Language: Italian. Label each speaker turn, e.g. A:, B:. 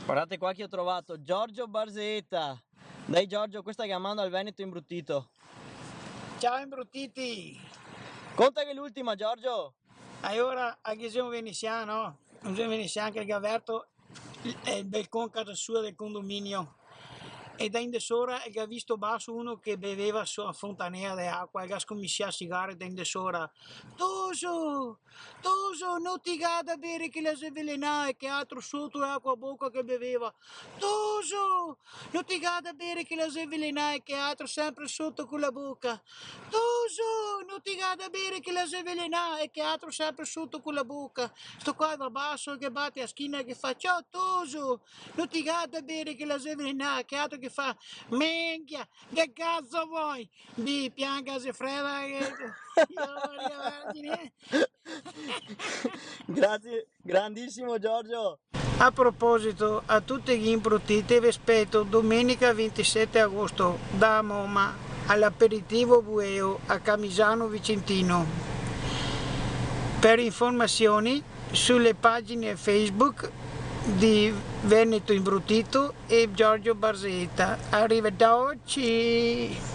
A: Guardate qua che ho trovato Giorgio Barzetta. Dai Giorgio, questa chiamando al Veneto imbruttito.
B: Ciao imbruttiti!
A: Conta che è l'ultima, Giorgio.
B: Allora, anche se un veneziano che il Gaverto è il balcone casa sua del condominio. E da in de sora che ha visto basso uno che beveva su a fontanella di acqua e ha scommisciato a sigare da in de sora. Toso, Toso, non ti gada a bere che la si avvelena e che altro sotto l'acqua a bocca che beveva. Toso, non ti gada a bere che la si avvelena e che altro sempre sotto con la bocca. Toso, non ti gada a bere che la si avvelena e che altro sempre sotto con la bocca. Sto qua va basso che batte a schiena che fa ciao Toso, non ti gada a bere che la si avvelena che altro che fa minchia, che cazzo vuoi? Di pianga se fredda
A: Grazie, grandissimo Giorgio.
B: A proposito, a tutti gli imbruttiti vi aspetto domenica 27 agosto da Moma all'aperitivo Bueo a Camisano Vicentino. Per informazioni sulle pagine Facebook di Veneto Imbruttito e Giorgio Barzetta. Arrivederci!